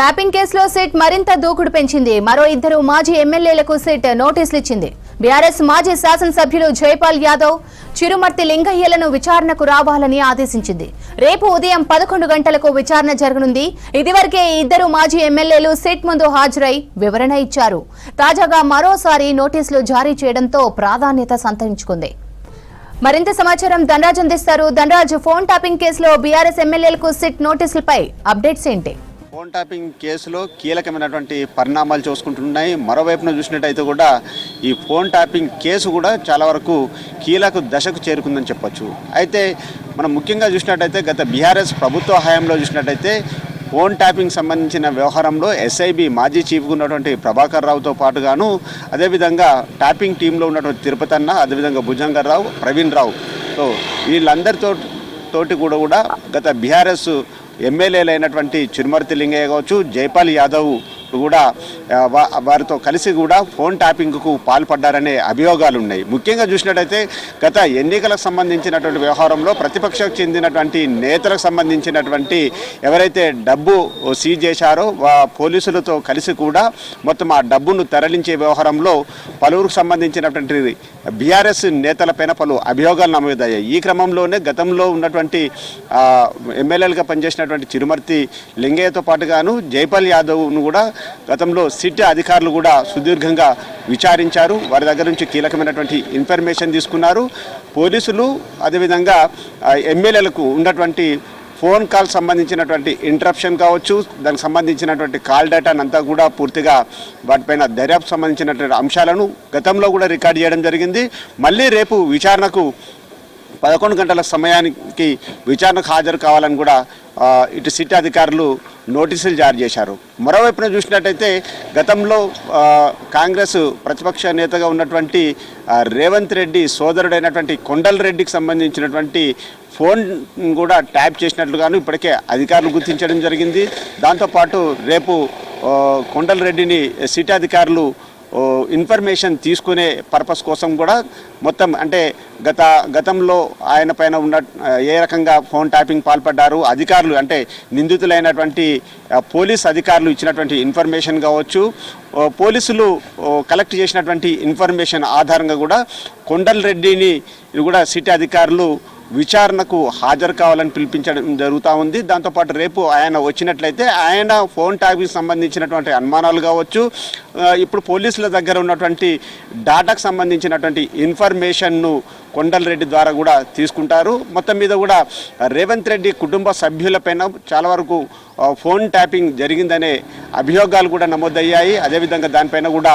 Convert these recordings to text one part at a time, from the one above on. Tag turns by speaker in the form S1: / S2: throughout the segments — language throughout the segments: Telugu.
S1: ట్యాపింగ్ కేసులో సిట్ మరింత దూకుడు పెంచింది. మరో ఇద్దరు మాజీ ఎమ్మెల్యేలకు సిట్ నోటీసులు ఇచ్చింది. బీఆర్ఎస్ మాజీ శాసనసభ్యులు జైపాల్ యాదవ్, చిరుమర్తి లింగయ్యలను విచారణకు రావాలని ఆదేశించింది. రేపు ఉదయం 11 గంటలకు విచారణ జరగనుంది. ఇదివరకే ఇద్దరు మాజీ ఎమ్మెల్యేలు సిట్ ముందు హాజరై వివరణ ఇచ్చారు. తాజాగా మరోసారి నోటీసులు జారీ చేయడంతో ప్రాధాన్యత సంతరించుకుంది. మరింత సమాచారం ధనరాజ్ అందిస్తారు. ధనరాజ్, ఫోన్ ట్యాపింగ్ కేసులో బీఆర్ఎస్ ఎమ్మెల్యేలకు సిట్ నోటీసులపై అప్డేట్స్ ఏంటి?
S2: ఫోన్ ట్యాపింగ్ కేసులో కీలకమైనటువంటి పరిణామాలు చూసుకుంటున్నాయి. మరోవైపున చూసినట్టయితే కూడా ఈ ఫోన్ ట్యాపింగ్ కేసు కూడా చాలా వరకు కీలక దశకు చేరుకుందని చెప్పొచ్చు. అయితే మనం ముఖ్యంగా చూసినట్టయితే గత బీఆర్ఎస్ ప్రభుత్వ హయాంలో చూసినట్టయితే ఫోన్ ట్యాపింగ్ సంబంధించిన వ్యవహారంలో ఎస్ఐబి మాజీ చీఫ్గా ఉన్నటువంటి ప్రభాకర్ రావుతో పాటుగాను అదేవిధంగా ట్యాపింగ్ టీంలో ఉన్నటువంటి తిరుపతి అన్న, అదేవిధంగా భుజంగర్ రావు, ప్రవీణ్ రావు, సో వీళ్ళందరితోటి కూడా గత బీఆర్ఎస్ ఎమ్మెల్యేలు అయినటువంటి చిరుమర్తి లింగయ్య కావచ్చు, జైపాల్ యాదవ్ కూడా వారితో కలిసి కూడా ఫోన్ ట్యాపింగ్కు పాల్పడ్డారనే అభియోగాలు ఉన్నాయి. ముఖ్యంగా చూసినట్టయితే గత ఎన్నికలకు సంబంధించినటువంటి వ్యవహారంలో ప్రతిపక్షకు చెందినటువంటి నేతలకు సంబంధించినటువంటి ఎవరైతే డబ్బు సీజ్ చేశారో పోలీసులతో కలిసి కూడా మొత్తం ఆ డబ్బును తరలించే వ్యవహారంలో పలువురికి సంబంధించినటువంటి బీఆర్ఎస్ నేతలపైన పలు అభియోగాలు నమోదయ్యాయి. ఈ క్రమంలోనే గతంలో ఉన్నటువంటి ఎమ్మెల్యేలుగా పనిచేసినటువంటి చిరుమర్తి లింగయ్యతో పాటుగాను జైపాల్ యాదవ్ను కూడా గతంలో సిట్ అధికారులు కూడా సుదీర్ఘంగా విచారించారు. వారి దగ్గర నుంచి కీలకమైనటువంటి ఇన్ఫర్మేషన్ తీసుకున్నారు. పోలీసులు అదేవిధంగా ఎమ్మెల్యేలకు ఉన్నటువంటి ఫోన్ కాల్ సంబంధించినటువంటి ఇంటరప్షన్ కావచ్చు, దానికి సంబంధించినటువంటి కాల్ డేటాను అంతా కూడా పూర్తిగా వాటిపైన దర్యాప్తు సంబంధించినటువంటి అంశాలను గతంలో కూడా రికార్డ్ చేయడం జరిగింది. మళ్ళీ రేపు విచారణకు 11 గంటల సమయానికి విచారణకు హాజరు కావాలని కూడా ఇటు సిట్ అధికారులు నోటీసులు జారీ చేశారు. మరోవైపున చూసినట్టయితే గతంలో కాంగ్రెస్ ప్రతిపక్ష నేతగా ఉన్నటువంటి రేవంత్ రెడ్డి సోదరుడైనటువంటి కొండల్ రెడ్డికి సంబంధించినటువంటి ఫోన్ కూడా ట్యాప్ చేసినట్లుగాను ఇప్పటికే అధికారులు గుర్తించడం జరిగింది. దాంతోపాటు రేపు కొండల్ రెడ్డిని సిట్ అధికారులు ఇన్ఫర్మేషన్ తీసుకునే పర్పస్ కోసం కూడా మొత్తం అంటే గతంలో ఆయన పైన ఉన్న ఏ రకంగా ఫోన్ ట్యాపింగ్ పాల్పడ్డారు అధికారులు అంటే నిందితులైనటువంటి పోలీస్ అధికారులు ఇచ్చినటువంటి ఇన్ఫర్మేషన్ కావచ్చు, పోలీసులు కలెక్ట్ చేసినటువంటి ఇన్ఫర్మేషన్ ఆధారంగా కూడా కొండల్ రెడ్డిని కూడా సిటీ అధికారులు విచారణకు హాజరు కావాలని పిలిపించడం జరుగుతూ ఉంది. దాంతోపాటు రేపు ఆయన వచ్చినట్లయితే ఆయన ఫోన్ ట్యాపింగ్ సంబంధించినటువంటి అనుమానాలు కావచ్చు, ఇప్పుడు పోలీసుల దగ్గర ఉన్నటువంటి డాటాకు సంబంధించినటువంటి ఇన్ఫర్మేషన్ను కొండల్ రెడ్డి ద్వారా కూడా తీసుకుంటారు. మొత్తం మీద కూడా రేవంత్ రెడ్డి కుటుంబ సభ్యులపైన చాలా వరకు ఫోన్ ట్యాపింగ్ జరిగిందనే అభియోగాలు కూడా నమోదయ్యాయి. అదేవిధంగా దానిపైన కూడా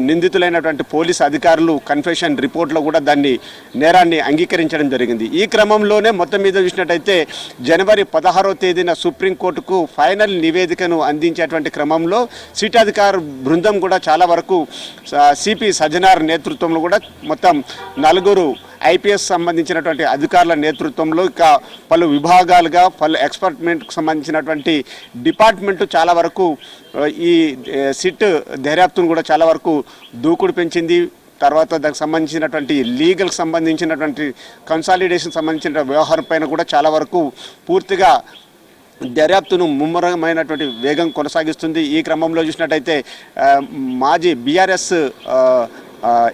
S2: నిందితులైనటువంటి పోలీస్ అధికారులు కన్ఫెషన్ రిపోర్ట్లో కూడా దాన్ని నేరాన్ని అంగీకరించడం జరిగింది. ఈ క్రమంలోనే మొత్తం మీద చూసినట్టయితే జనవరి 16వ తేదీన సుప్రీంకోర్టుకు ఫైనల్ నివేదికను అందించేటువంటి క్రమంలో సిట్ అధికార బృందం కూడా చాలా వరకు సిపి సజ్జనార్ నేతృత్వంలో కూడా మొత్తం 4 ఐపీఎస్ సంబంధించినటువంటి అధికారుల నేతృత్వంలో ఇక పలు విభాగాలుగా పలు ఎక్స్పర్ట్మెంట్కి సంబంధించినటువంటి డిపార్ట్మెంట్ చాలా వరకు ఈ సిట్ దర్యాప్తును కూడా చాలా వరకు దూకుడు పెంచింది. తర్వాత దానికి సంబంధించినటువంటి లీగల్కి సంబంధించినటువంటి కన్సాలిడేషన్ సంబంధించిన వ్యవహారం పైన కూడా చాలా వరకు పూర్తిగా దర్యాప్తును ముమ్మరమైనటువంటి వేగం కొనసాగిస్తుంది. ఈ క్రమంలో చూసినట్టయితే మాజీ బీఆర్ఎస్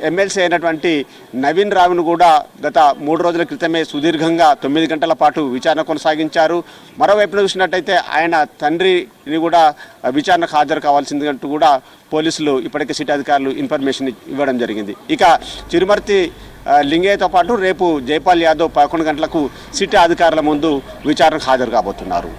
S2: ఎమ్మెల్సీ అయినటువంటి నవీన్ రావును కూడా గత 3 రోజుల క్రితమే సుదీర్ఘంగా 9 గంటల పాటు విచారణ కొనసాగించారు. మరోవైపున చూసినట్టయితే ఆయన తండ్రిని కూడా విచారణకు హాజరు కావాల్సిందంటూ కూడా పోలీసులు ఇప్పటికే సిటీ అధికారులు ఇన్ఫర్మేషన్ ఇవ్వడం జరిగింది. ఇక చిరుమర్తి లింగయ్యతో పాటు రేపు జైపాల్ యాదవ్ 11 గంటలకు సిటీ అధికారుల ముందు విచారణకు హాజరు కాబోతున్నారు.